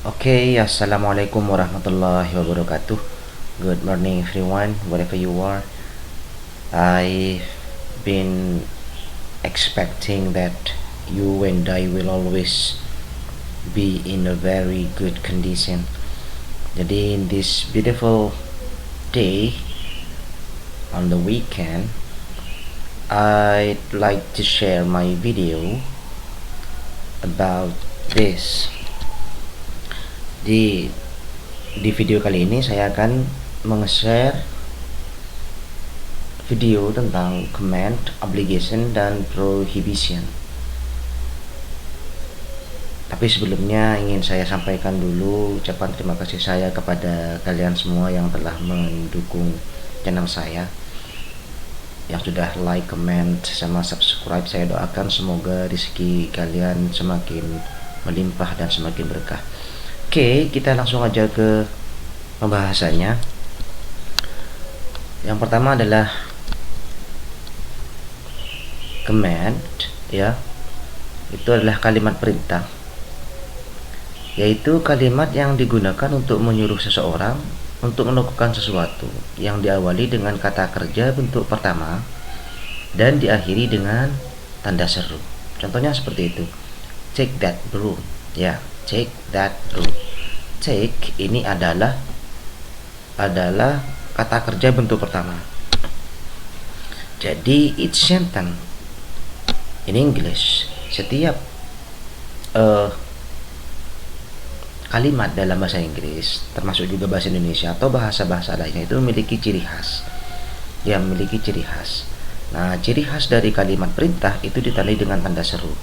Assalamualaikum warahmatullahi wabarakatuh. Good morning, everyone, wherever you are. I've been expecting that you and I will always be in a very good condition. Jadi, in this beautiful day on the weekend, I'd like to share my video about this. Di video kali ini saya akan meng-share video tentang command, obligation, dan prohibition. Tapi sebelumnya ingin saya sampaikan dulu ucapan terima kasih saya kepada kalian semua yang telah mendukung channel saya, yang sudah like, comment, sama subscribe. Saya doakan semoga rezeki kalian semakin melimpah dan semakin berkah. Oke, kita langsung aja ke pembahasannya. Yang pertama adalah command, ya. Itu adalah kalimat perintah, yaitu kalimat yang digunakan untuk menyuruh seseorang untuk melakukan sesuatu yang diawali dengan kata kerja bentuk pertama dan diakhiri dengan tanda seru. Contohnya seperti itu. Take that broom. Ya, take that broom. Take ini adalah kata kerja bentuk pertama. Jadi each sentence in English, setiap kalimat dalam bahasa Inggris, termasuk juga bahasa Indonesia atau bahasa-bahasa lainnya, itu memiliki ciri khas. Ya, memiliki ciri khas. Nah, ciri khas dari kalimat perintah itu ditandai dengan tanda seru.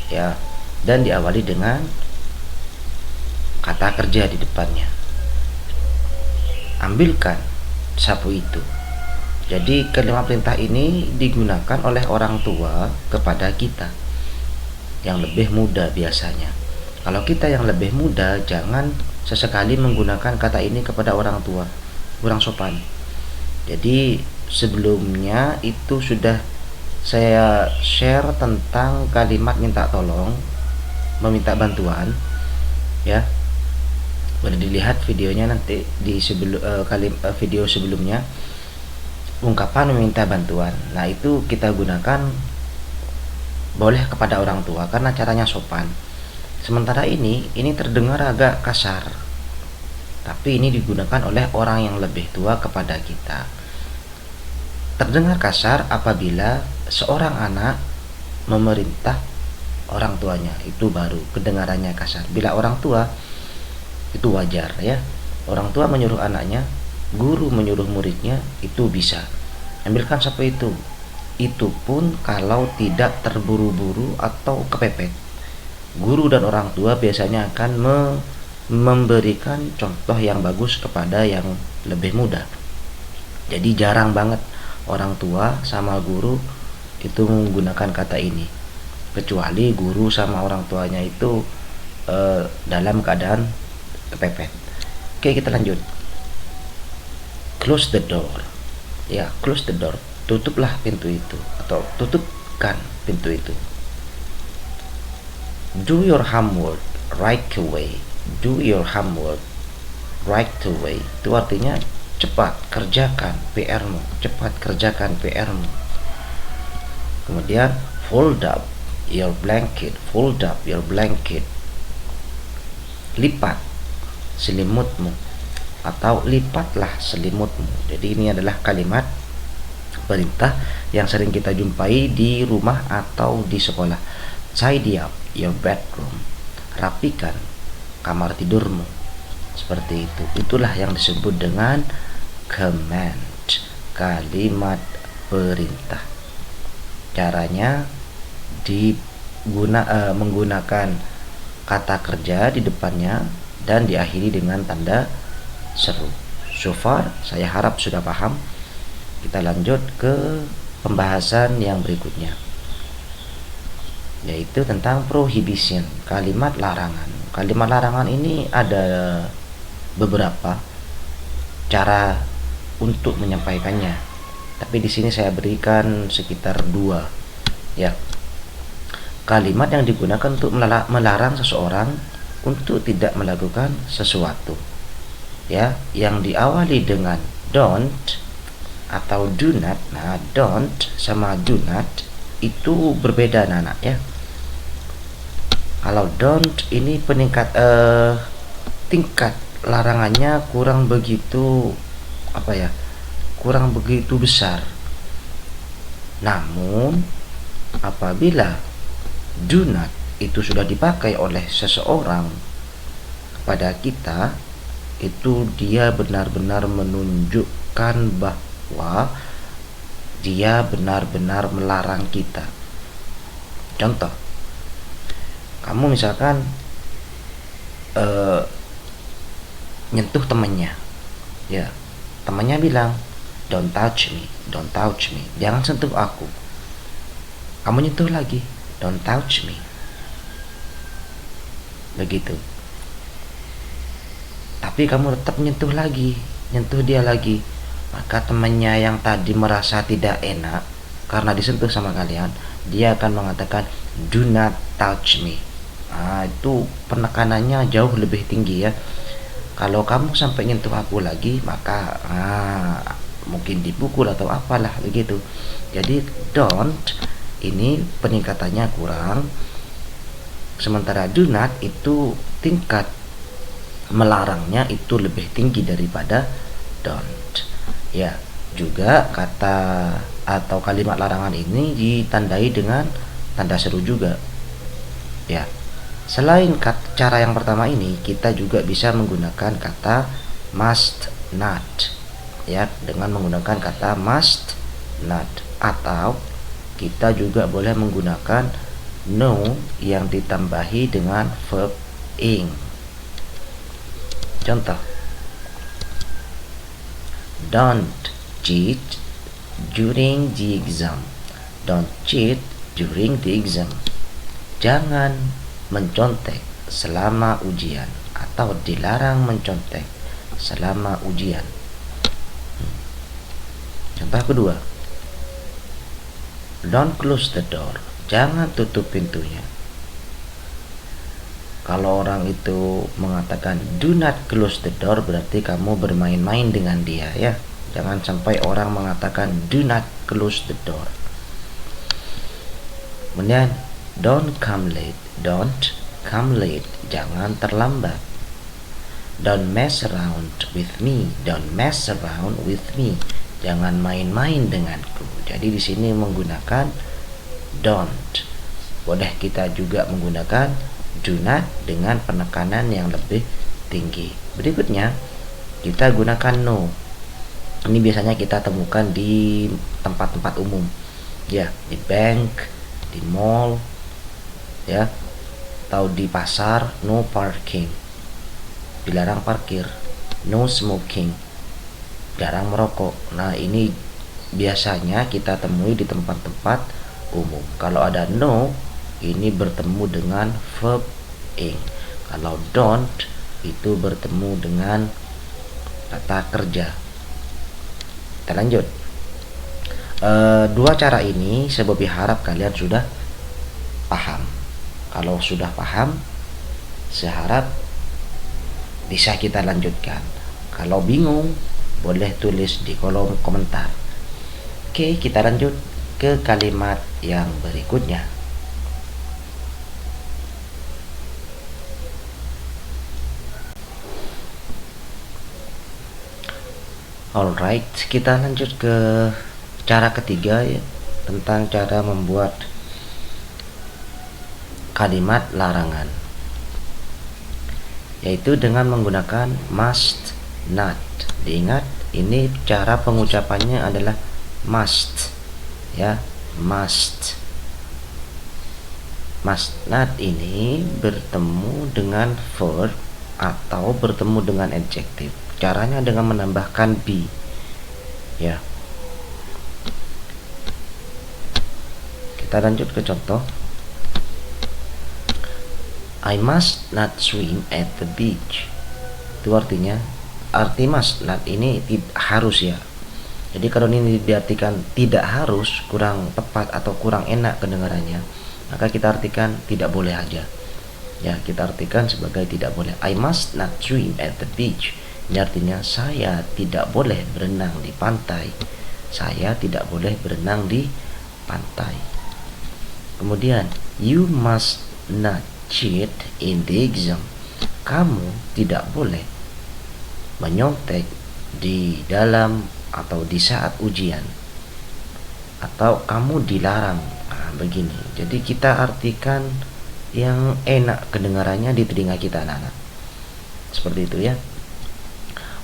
Ya, dan diawali dengan kata kerja di depannya. Ambilkan sapu itu. Jadi kalimat perintah ini digunakan oleh orang tua kepada kita yang lebih muda biasanya. Kalau kita yang lebih muda, jangan sesekali menggunakan kata ini kepada orang tua, kurang sopan. Jadi sebelumnya itu sudah saya share tentang kalimat minta tolong, meminta bantuan, ya. Boleh dilihat videonya nanti di video sebelumnya, ungkapan meminta bantuan. Nah, itu kita gunakan boleh kepada orang tua karena caranya sopan. Sementara ini terdengar agak kasar, tapi ini digunakan oleh orang yang lebih tua kepada kita. Terdengar kasar apabila seorang anak memerintah orang tuanya, itu baru kedengarannya kasar. Bila orang tua, itu wajar, ya. Orang tua menyuruh anaknya, guru menyuruh muridnya, itu bisa. Ambilkan sapu itu. Itu pun kalau tidak terburu-buru atau kepepet. Guru dan orang tua biasanya akan memberikan contoh yang bagus kepada yang lebih muda. Jadi jarang banget orang tua sama guru itu menggunakan kata ini, kecuali guru sama orang tuanya itu dalam keadaan kepepet. Oke, kita lanjut. Close the door. Ya, close the door. Tutuplah pintu itu atau tutupkan pintu itu. Do your homework right away. Do your homework right away. Itu artinya cepat kerjakan PR-mu, cepat kerjakan PR-mu. Kemudian fold up your blanket. Fold up your blanket. Lipat selimutmu atau lipatlah selimutmu. Jadi ini adalah kalimat perintah yang sering kita jumpai di rumah atau di sekolah. Tidy up your bedroom. Rapikan kamar tidurmu. Seperti itu. Itulah yang disebut dengan command, kalimat perintah. Caranya menggunakan kata kerja di depannya dan diakhiri dengan tanda seru. So far, saya harap sudah paham. Kita lanjut ke pembahasan yang berikutnya, yaitu tentang prohibition, kalimat larangan. Kalimat larangan ini ada beberapa cara untuk menyampaikannya, tapi di sini saya berikan sekitar 2, ya. Kalimat yang digunakan untuk melarang seseorang untuk tidak melakukan sesuatu. Ya, yang diawali dengan don't atau do not. Nah, don't sama do not itu berbeda anak-anak ya. Kalau don't ini tingkat larangannya kurang begitu kurang begitu besar. Namun apabila do not itu sudah dipakai oleh seseorang kepada kita, itu dia benar-benar menunjukkan bahwa dia benar-benar melarang kita. Contoh, kamu misalkan nyentuh temannya, ya, temannya bilang don't touch me, jangan sentuh aku. Kamu nyentuh lagi, don't touch me, begitu. Tapi kamu tetap nyentuh dia lagi, maka temannya yang tadi merasa tidak enak karena disentuh sama kalian, dia akan mengatakan do not touch me. Nah, itu penekanannya jauh lebih tinggi ya. Kalau kamu sampai nyentuh aku lagi, maka mungkin dipukul atau apalah begitu. Jadi don't ini peningkatannya kurang, sementara do not itu tingkat melarangnya itu lebih tinggi daripada don't. Ya, juga kata atau kalimat larangan ini ditandai dengan tanda seru juga. Ya, selain cara yang pertama ini, kita juga bisa menggunakan kata must not. Ya, dengan menggunakan kata must not, atau kita juga boleh menggunakan no yang ditambahi dengan verb ing. Contoh, don't cheat during the exam. Don't cheat during the exam. Jangan mencontek selama ujian, atau dilarang mencontek selama ujian. Contoh kedua, don't close the door. Jangan tutup pintunya. Kalau orang itu mengatakan do not close the door, berarti kamu bermain-main dengan dia ya. Jangan sampai orang mengatakan do not close the door. Kemudian don't come late. Don't come late. Jangan terlambat. Don't mess around with me. Don't mess around with me. Jangan main-main denganku. Jadi di sini menggunakan don't. Boleh kita juga menggunakan do not dengan penekanan yang lebih tinggi. Berikutnya kita gunakan no. Ini biasanya kita temukan di tempat-tempat umum, ya, di bank, di mall, ya, atau di pasar. No parking, dilarang parkir. No smoking, jarang merokok. Nah, ini biasanya kita temui di tempat-tempat umum. Kalau ada no, ini bertemu dengan verb ing. Kalau don't, itu bertemu dengan kata kerja. Kita lanjut. Dua cara ini saya harap kalian sudah paham. Kalau sudah paham, saya harap bisa kita lanjutkan. Kalau bingung, boleh tulis di kolom komentar. Oke, kita lanjut ke kalimat yang berikutnya. Alright, kita lanjut ke cara ketiga ya, tentang cara membuat kalimat larangan, yaitu dengan menggunakan must not. Diingat, ini cara pengucapannya adalah must ya, must. Must not ini bertemu dengan verb atau bertemu dengan adjektif. Caranya dengan menambahkan be ya. Kita lanjut ke contoh. I must not swim at the beach. Itu artinya, arti must not ini harus ya. Jadi kalau ini diartikan tidak harus, kurang tepat atau kurang enak kedengarannya, maka kita artikan tidak boleh aja. Ya, kita artikan sebagai tidak boleh. I must not swim at the beach. Ini artinya saya tidak boleh berenang di pantai. Saya tidak boleh berenang di pantai. Kemudian, you must not cheat in the exam. Kamu tidak boleh menyontek di dalam atau di saat ujian. Atau kamu dilarang. Nah, begini. Jadi kita artikan yang enak kedengarannya di telinga kita, anak-anak. Seperti itu ya.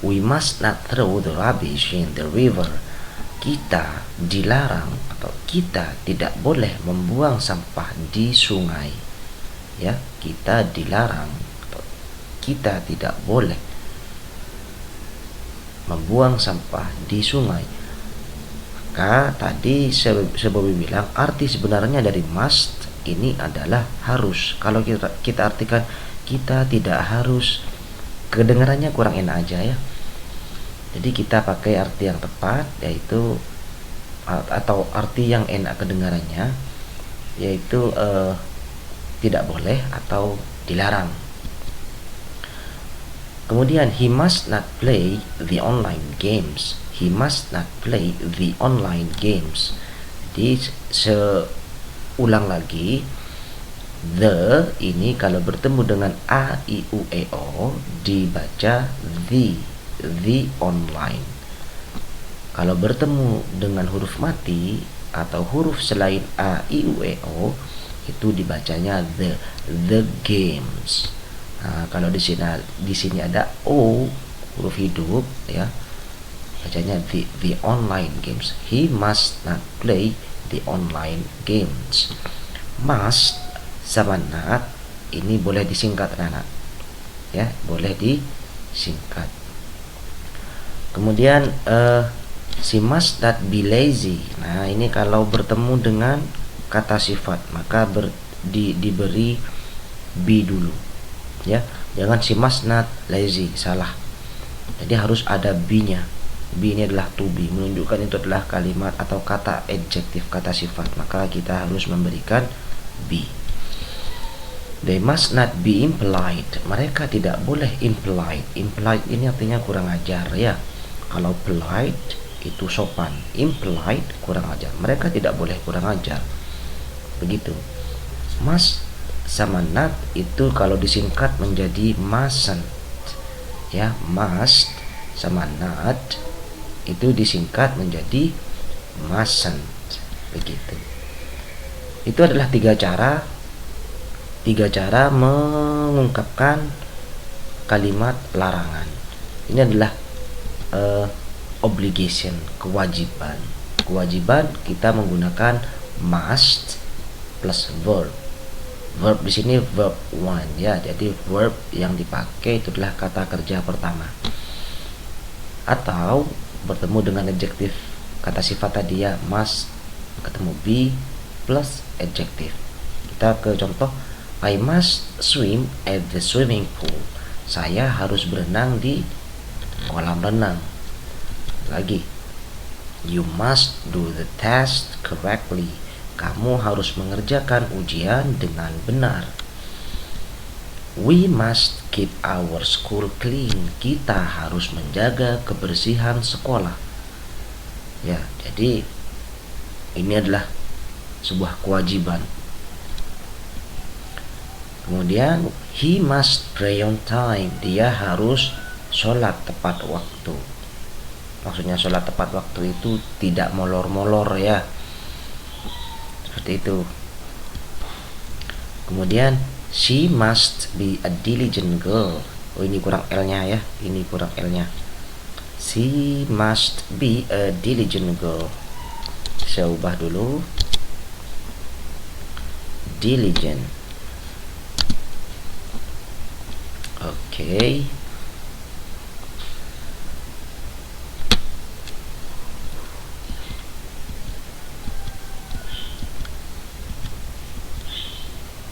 We must not throw the rubbish in the river. Kita dilarang atau kita tidak boleh membuang sampah di sungai. Ya, kita dilarang atau kita tidak boleh membuang sampah di sungai. Maka tadi sebelum bilang arti sebenarnya dari must ini adalah harus. Kalau kita artikan kita tidak harus, kedengarannya kurang enak aja ya. Jadi kita pakai arti yang tepat, yaitu atau arti yang enak kedengarannya, yaitu tidak boleh atau dilarang. Kemudian he must not play the online games. He must not play the online games. Jadi ulang lagi, the ini kalau bertemu dengan a, i, u, e, o dibaca the online. Kalau bertemu dengan huruf mati atau huruf selain a, i, u, e, o itu dibacanya the games. Nah, kalau di sini ada o huruf hidup ya, bacanya the online games. He must not play the online games. Must sama not ini boleh disingkat, anak-anak ya, boleh disingkat. Kemudian she must not be lazy. Nah, ini kalau bertemu dengan kata sifat maka diberi be dulu ya, jangan she must not lazy, salah. Jadi harus ada be-nya. Be ini adalah to be, menunjukkan itu adalah kalimat atau kata adjektif, kata sifat, maka kita harus memberikan be. They must not be impolite. Mereka tidak boleh impolite. Impolite ini artinya kurang ajar ya. Kalau polite itu sopan, impolite kurang ajar. Mereka tidak boleh kurang ajar. Begitu. Must sama not itu kalau disingkat menjadi mustn't. Ya, must sama not itu disingkat menjadi mustn't. Begitu. Itu adalah tiga cara mengungkapkan kalimat larangan. Ini adalah obligation, kewajiban. Kewajiban kita menggunakan must plus verb. Verb di sini verb one ya. Jadi verb yang dipakai itu adalah kata kerja pertama. Atau bertemu dengan adjektif kata sifat tadi ya, must ketemu be plus adjektif. Kita ke contoh, I must swim at the swimming pool. Saya harus berenang di kolam renang. Lagi, you must do the test correctly. Kamu harus mengerjakan ujian dengan benar. We must keep our school clean. Kita harus menjaga kebersihan sekolah. Ya, jadi ini adalah sebuah kewajiban. Kemudian he must pray on time. Dia harus sholat tepat waktu. Maksudnya sholat tepat waktu itu tidak molor-molor ya, seperti itu. Kemudian she must be a diligent girl. Oh, ini kurang L-nya ya, ini kurang L-nya. She must be a diligent girl. Saya ubah dulu, diligent. Oke.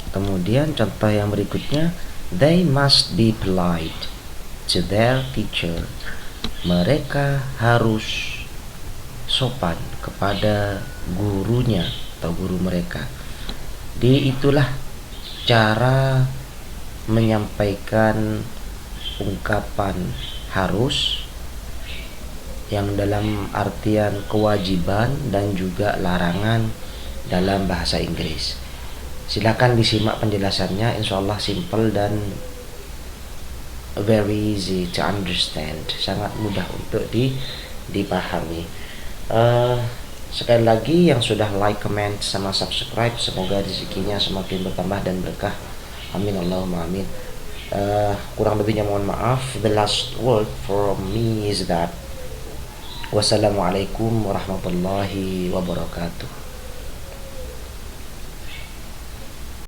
Kemudian contoh yang berikutnya, they must be polite to their teacher. Mereka harus sopan kepada gurunya atau guru mereka. Jadi itulah cara menyampaikan ungkapan harus yang dalam artian kewajiban dan juga larangan dalam bahasa Inggris. Silakan disimak penjelasannya, insyaallah simple dan very easy to understand, sangat mudah untuk dipahami. Sekali lagi yang sudah like, comment, sama subscribe, semoga rezekinya semakin bertambah dan berkah. Amin Allahumma amin. Kurang lebihnya mohon maaf. The last word from me is that wassalamualaikum warahmatullahi wabarakatuh.